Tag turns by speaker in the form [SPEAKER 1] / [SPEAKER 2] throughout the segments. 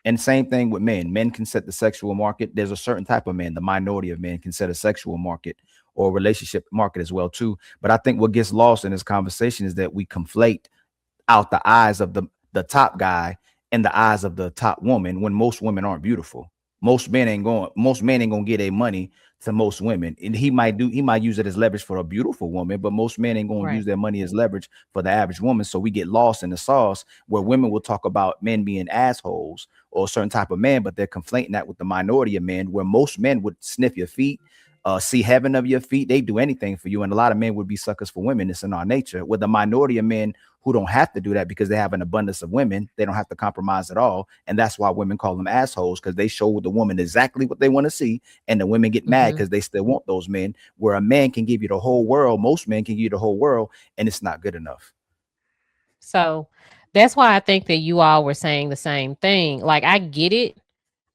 [SPEAKER 1] And same thing with men. Men can set the sexual market. There's a certain type of men, the minority of men can set a sexual market or relationship market as well too. But I think what gets lost in this conversation is that we conflate out the eyes of the top guy and the eyes of the top woman when most women aren't beautiful. Most men ain't gonna get a money to most women. And he might use it as leverage for a beautiful woman, but most men ain't gonna
[SPEAKER 2] Right.
[SPEAKER 1] use their money as leverage for the average woman. So we get lost in the sauce where women will talk about men being assholes or a certain type of man, but they're conflating that with the minority of men, where most men would sniff your feet, see heaven of your feet. They do anything for you. And a lot of men would be suckers for women. It's in our nature. With the minority of men who don't have to do that because they have an abundance of women, they don't have to compromise at all. And that's why women call them assholes, because they show the woman exactly what they want to see. And the women get mad
[SPEAKER 2] Hmm.
[SPEAKER 1] because they still want those men, where a man can give you the whole world. Most men can give you the whole world, and it's not good enough.
[SPEAKER 2] So that's why I think that you all were saying the same thing. Like I get it.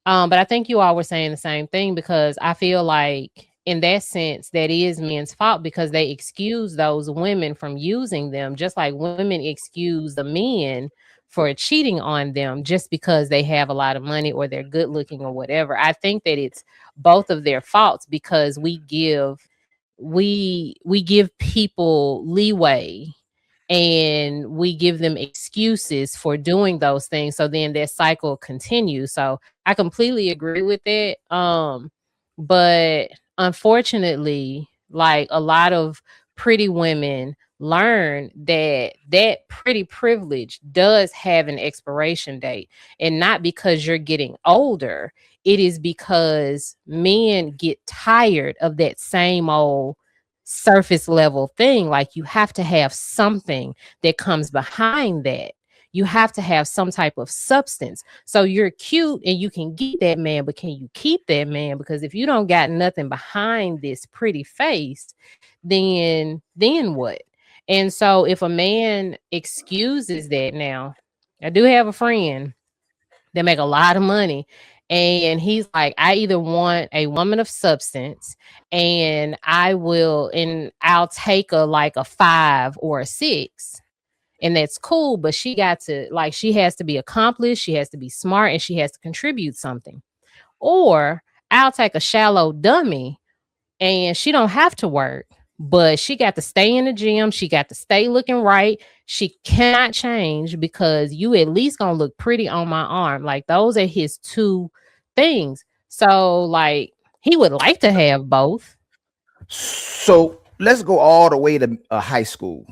[SPEAKER 2] But I think you all were saying the same thing because I feel like in that sense that is men's fault because they excuse those women from using them, just like women excuse the men for cheating on them just because they have a lot of money or they're good looking or whatever. I think that it's both of their faults because we give people leeway and we give them excuses for doing those things, so then that cycle continues. So I completely agree with that. But unfortunately, like a lot of pretty women learn that that pretty privilege does have an expiration date, and not because you're getting older. It is because men get tired of that same old surface level thing. Like you have to have something that comes behind that. You have to have some type of substance. So you're cute and you can get that man, but can you keep that man? Because if you don't got nothing behind this pretty face, then what? And so if a man excuses that, now I do have a friend that make a lot of money, and he's like, I either want a woman of substance and I'll take a like a 5 or a 6, and that's cool, but she got to, like, she has to be accomplished, she has to be smart, and she has to contribute something. Or I'll take a shallow dummy and she don't have to work, but she got to stay in the gym, she got to stay looking right, she cannot change because you at least gonna look pretty on my arm. Like those are his two things. So like he would like to have both.
[SPEAKER 1] So let's go all the way to high school.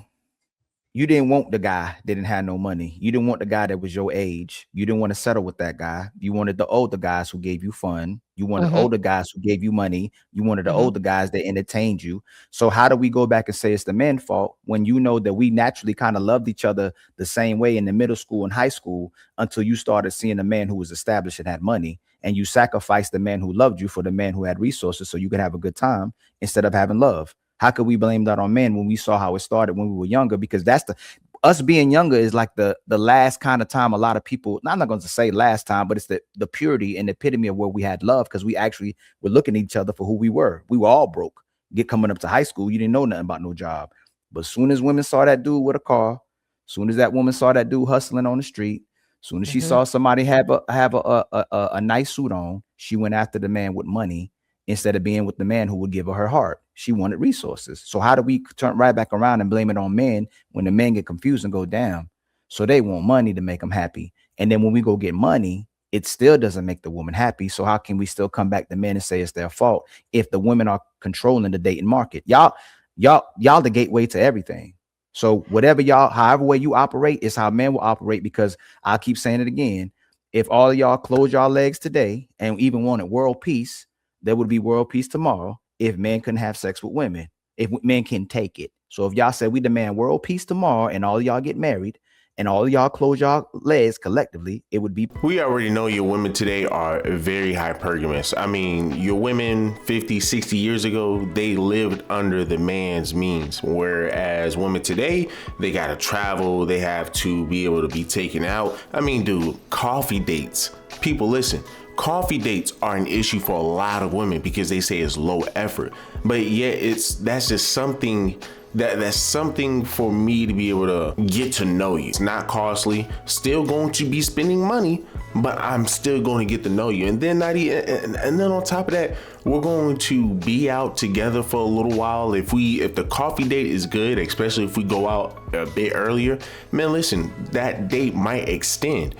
[SPEAKER 1] You didn't want the guy that didn't have no money. You didn't want the guy that was your age. You didn't want to settle with that guy. You wanted the older guys who gave you fun. You wanted
[SPEAKER 2] Hmm.
[SPEAKER 1] older guys who gave you money. You wanted the
[SPEAKER 2] Hmm.
[SPEAKER 1] older guys that entertained you. So how do we go back and say it's the men's fault when you know that we naturally kind of loved each other the same way in the middle school and high school until you started seeing a man who was established and had money, and you sacrificed the man who loved you for the man who had resources so you could have a good time instead of having love? How could we blame that on men when we saw how it started when we were younger? Because that's the us being younger is like the last kind of time a lot of people, I'm not going to say last time, but it's the purity and the epitome of where we had love, because we actually were looking at each other for who we were. We were all broke. Get coming up to high school, you didn't know nothing about no job. But as soon as women saw that dude with a car, soon as that woman saw that dude hustling on the street, soon as she
[SPEAKER 2] Hmm.
[SPEAKER 1] saw somebody have a nice suit on, she went after the man with money instead of being with the man who would give her heart. She wanted resources. So how do we turn right back around and blame it on men when the men get confused and go down? So they want money to make them happy. And then when we go get money, it still doesn't make the woman happy. So how can we still come back to men and say it's their fault if the women are controlling the dating market? Y'all the gateway to everything. So whatever y'all, however way you operate is how men will operate, because I'll keep saying it again. If all of y'all close y'all legs today and even wanted world peace, there would be world peace tomorrow if men couldn't have sex with women, if men can take it. So if y'all said we demand world peace tomorrow and all of y'all get married and all of y'all close y'all legs collectively, it would be.
[SPEAKER 3] We already know your women today are very hypergamous. I mean, your women 50, 60 years ago, they lived under the man's means. Whereas women today, they gotta travel, they have to be able to be taken out. I mean, dude, coffee dates. People, listen. Coffee dates are an issue for a lot of women because they say it's low effort, but yet that's just something That's something for me to be able to get to know you. It's not costly, still going to be spending money, but I'm still going to get to know you. And then and then on top of that, we're going to be out together for a little while. If the coffee date is good, especially if we go out a bit earlier, man, listen, that date might extend.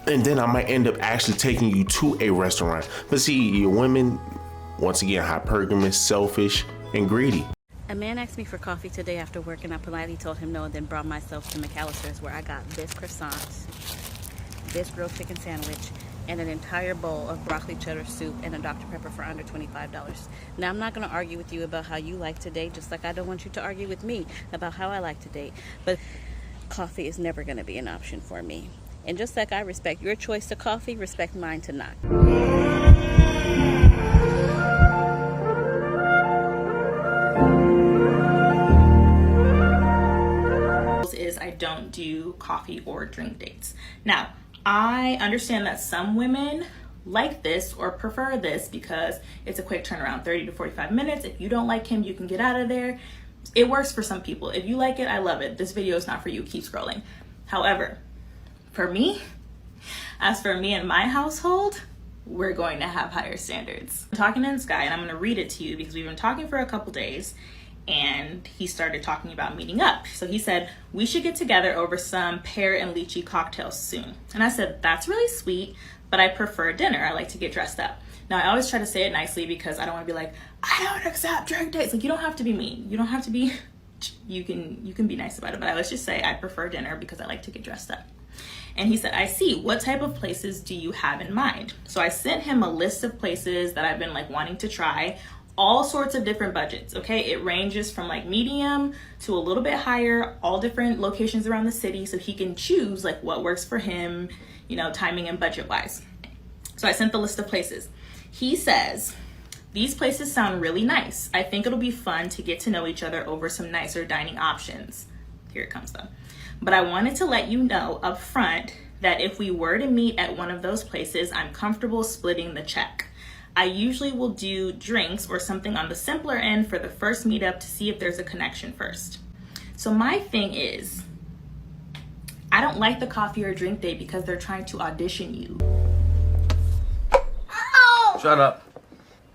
[SPEAKER 3] And then I might end up actually taking you to a restaurant. But see, your women, once again, hypergamous, selfish, and greedy.
[SPEAKER 4] A man asked me for coffee today after work, and I politely told him no, and then brought myself to McAllister's, where I got this croissant, this grilled chicken sandwich, and an entire bowl of broccoli cheddar soup and a Dr. Pepper for under $25. Now, I'm not going to argue with you about how you like to date, just like I don't want you to argue with me about how I like to date. But coffee is never going to be an option for me. And just like I respect your choice to coffee, respect mine to not.
[SPEAKER 5] Is I don't do coffee or drink dates. Now, I understand that some women like this or prefer this because it's a quick turnaround, 30 to 45 minutes. If you don't like him, you can get out of there. It works for some people. If you like it, I love it. This video is not for you. Keep scrolling. However, for me, as for me and my household, we're going to have higher standards. I'm talking to this guy, and I'm going to read it to you because we've been talking for a couple days. And he started talking about meeting up. So he said, we should get together over some pear and lychee cocktails soon. And I said, that's really sweet, but I prefer dinner. I like to get dressed up. Now, I always try to say it nicely because I don't want to be like, I don't accept drink dates. Like, you don't have to be mean. You don't have to be, you can be nice about it. But I let's just say I prefer dinner because I like to get dressed up. And he said, I see. What type of places do you have in mind? So I sent him a list of places that I've been like wanting to try. All sorts of different budgets, okay? It ranges from like medium to a little bit higher, all different locations around the city, so he can choose like what works for him, you know, timing and budget wise. So I sent the list of places. He says, these places sound really nice. I think it'll be fun to get to know each other over some nicer dining options. Here it comes though. But I wanted to let you know up front that if we were to meet at one of those places, I'm comfortable splitting the check. I usually will do drinks or something on the simpler end for the first meetup to see if there's a connection first. So my thing is, I don't like the coffee or drink date because they're trying to audition you.
[SPEAKER 6] Shut up.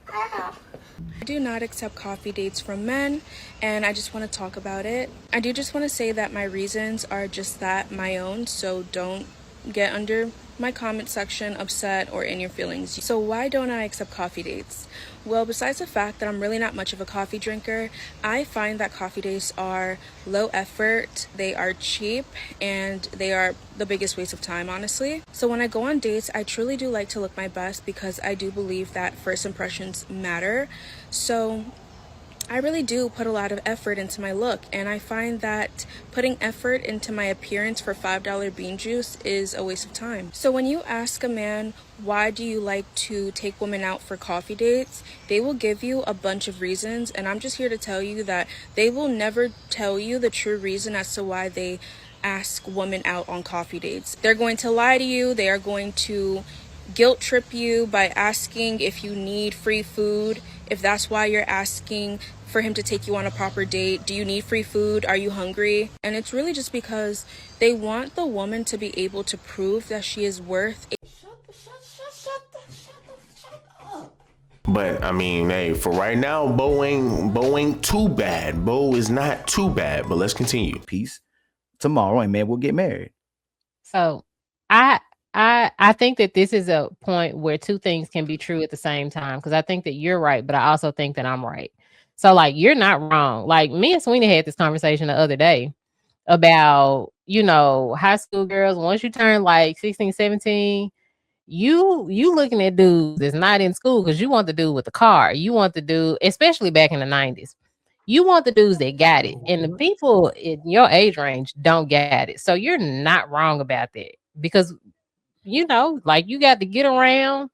[SPEAKER 7] I do not accept coffee dates from men, and I just want to talk about it. I do just want to say that my reasons are just that, my own, so don't get under my comment section upset or in your feelings. So why don't I accept coffee dates? Well, besides the fact that I'm really not much of a coffee drinker, I find that coffee dates are low effort, they are cheap, and they are the biggest waste of time, honestly. So when I go on dates, I truly do like to look my best because I do believe that first impressions matter. So I really do put a lot of effort into my look, and I find that putting effort into my appearance for $5 bean juice is a waste of time. So when you ask a man, why do you like to take women out for coffee dates, they will give you a bunch of reasons, and I'm just here to tell you that they will never tell you the true reason as to why they ask women out on coffee dates. They're going to lie to you. They are going to guilt trip you by asking if you need free food. If that's why you're asking for him to take you on a proper date, do you need free food? Are you hungry? And it's really just because they want the woman to be able to prove that she is worth it.
[SPEAKER 3] But I mean, hey, for right now, Bo ain't too bad. Bo is not too bad. But let's continue.
[SPEAKER 1] Peace. Tomorrow, and man, we'll get married.
[SPEAKER 2] So I think that this is a point where two things can be true at the same time, because I think that you're right, but I also think that I'm right. So like, you're not wrong. Like, me and Sweeney had this conversation the other day about, you know, high school girls. Once you turn like 16, 17, you looking at dudes that's not in school because you want the dude with the car. You want the dude, especially back in the 90s. You want the dudes that got it. And the people in your age range don't get it. So you're not wrong about that, because, you know, like, you got to get around.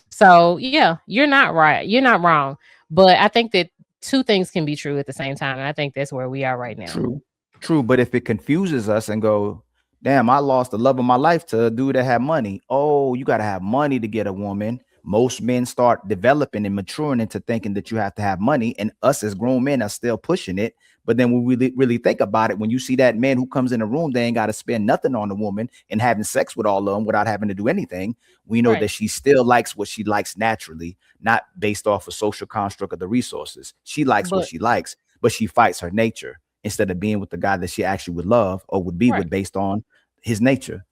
[SPEAKER 2] So yeah, you're not right. You're not wrong. But I think that two things can be true at the same time. And I think that's where we are right now.
[SPEAKER 1] True. But if it confuses us and go, damn, I lost the love of my life to a dude that had money. Oh, you got to have money to get a woman. most men start developing and maturing into thinking that you have to have money, and us as grown men are still pushing it. But then when we really think about it, when you see that man who comes in the room, they ain't got to spend nothing on the woman and having sex with all of them without having to do anything. We know that she still likes what she likes naturally, not based off a social construct of the resources. She likes what she likes, but she fights her nature instead of being with the guy that she actually would love or would be with based on his nature.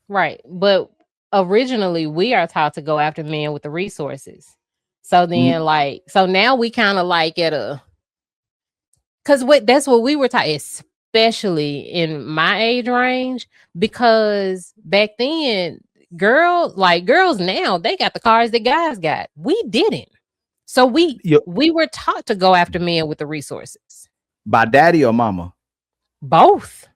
[SPEAKER 2] Right. But originally we are taught to go after men with the resources. So then so now we kind of like at a, because that's what we were taught, especially in my age range, because back then girls now, they got the cars that guys got. We didn't. So we were taught to go after men with the resources.
[SPEAKER 1] By daddy or mama?
[SPEAKER 2] Both.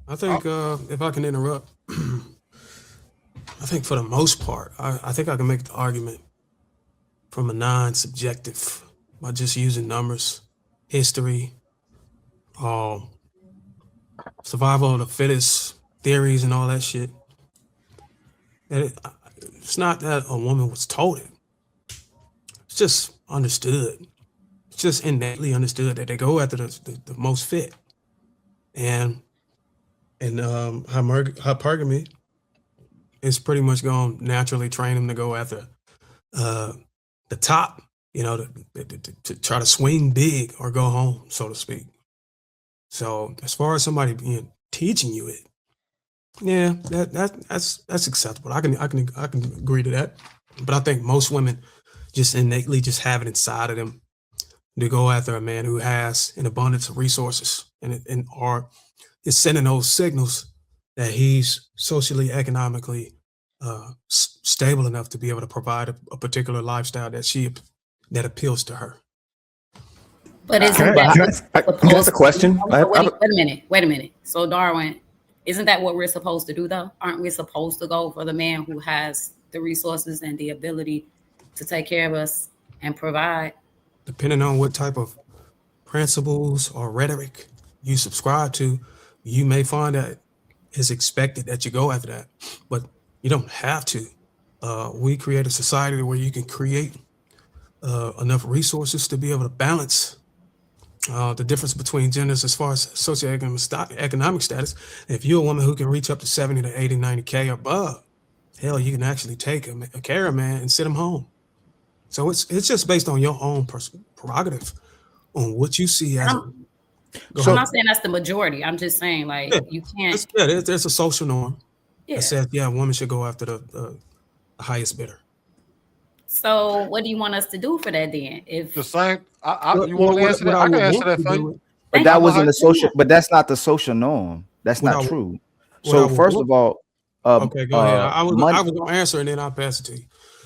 [SPEAKER 6] I think if I can interrupt, I think for the most part, I think I can make the argument from a non-subjective by just using numbers, history, survival of the fittest theories and all that shit. That it's not that a woman was told it. It's just understood. It's just innately understood that they go after the most fit. And hypergamy is pretty much going to naturally train them to go after the top, to try to swing big or go home, so to speak. So as far as somebody being teaching you it, yeah, that's acceptable. I can agree to that. But I think most women just innately just have it inside of them to go after a man who has an abundance of resources and are is sending those signals that he's socially, economically stable enough to be able to provide a particular lifestyle that appeals to her.
[SPEAKER 4] But isn't
[SPEAKER 1] that's a question.
[SPEAKER 4] Wait a minute. So Darwin, isn't that what we're supposed to do though? Aren't we supposed to go for the man who has the resources and the ability to take care of us and provide?
[SPEAKER 6] Depending on what type of principles or rhetoric you subscribe to, you may find that it's expected that you go after that, but you don't have to. We create a society where you can create enough resources to be able to balance the difference between genders as far as socioeconomic status. If you're a woman who can reach up to 70 to 80, 90K or above, hell, you can actually take a care of a man and sit him home. So it's just based on your own prerogative on what you see as.
[SPEAKER 4] I'm not saying that's the majority. I'm just saying, you can't.
[SPEAKER 6] There's a social norm that says, a woman should go after the highest bidder.
[SPEAKER 4] So, what do you want us to do for that then? If
[SPEAKER 8] the same, you want to answer that? I can answer that for you.
[SPEAKER 1] But that wasn't the social. But that's not the social norm. That's not true. So first of all,
[SPEAKER 6] okay, go ahead. I was going to answer and then I'll pass it to you.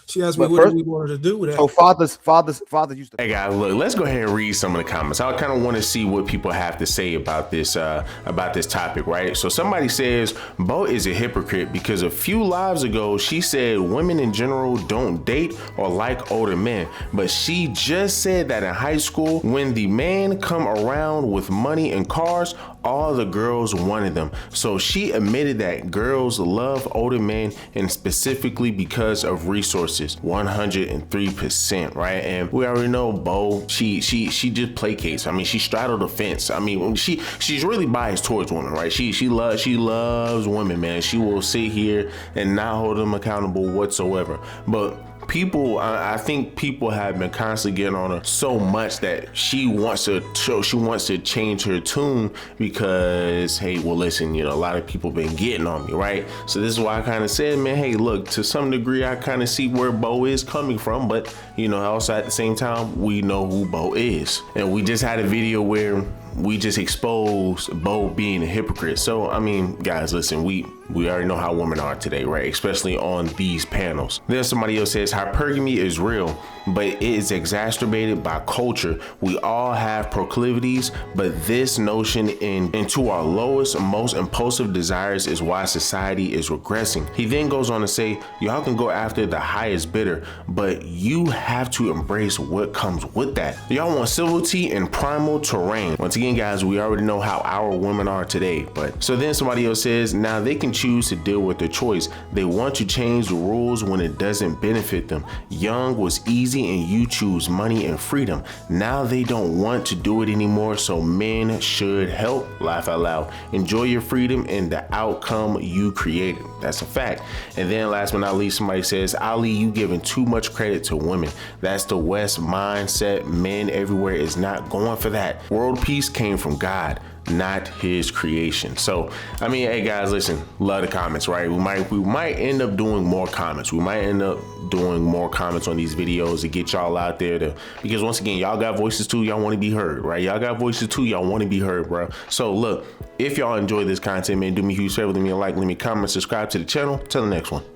[SPEAKER 6] She asked me what we wanted to do with that.
[SPEAKER 1] So father used to.
[SPEAKER 3] Hey guys, look, let's go ahead and read some of the comments. I kind of want to see what people have to say about this topic, right? So somebody says Bo is a hypocrite because a few lives ago she said women in general don't date or like older men, but she just said that in high school when the man come around with money and cars, all the girls wanted them. So she admitted that girls love older men and specifically because of resources. 103%, right? And we already know Bo, she just placates. I mean, she straddled the fence. I mean, she's really biased towards women, right? She loves women, man. She will sit here and not hold them accountable whatsoever. But I think people have been constantly getting on her so much that she wants to change her tune because, hey, well, listen, a lot of people been getting on me, right? So this is why I kind of said, man, hey, look, to some degree, I kind of see where Bo is coming from, but also at the same time, we know who Bo is. And we just had a video where we just exposed Bo being a hypocrite. So, I mean, guys, listen, we already know how women are today, right? Especially on these panels. Then somebody else says hypergamy is real, but it is exacerbated by culture. We all have proclivities, but this notion into our lowest, most impulsive desires is why society is regressing. He then goes on to say, y'all can go after the highest bidder, but you have to embrace what comes with that. Y'all want civility and primal terrain. Once again, again, guys, we already know how our women are today. But so then somebody else says, now they can choose to deal with their choice. They want to change the rules when it doesn't benefit them. Young was easy and you choose money and freedom. Now they don't want to do it anymore, so men should help. Laugh out loud. Enjoy your freedom and the outcome you created. That's a fact. And then last but not least, somebody says, Ali, you giving too much credit to women. That's the West mindset. Men everywhere is not going for that. World peace came from God, not his creation. So, I mean, hey guys, listen, love the comments, right? We might end up doing more comments. We might end up doing more comments on these videos to get y'all out there because once again, y'all got voices too. Y'all want to be heard, right? Y'all got voices too. Y'all want to be heard, bro. So look, if y'all enjoy this content, man, do me a huge favor, leave me a like, leave me a comment, subscribe to the channel. Till the next one.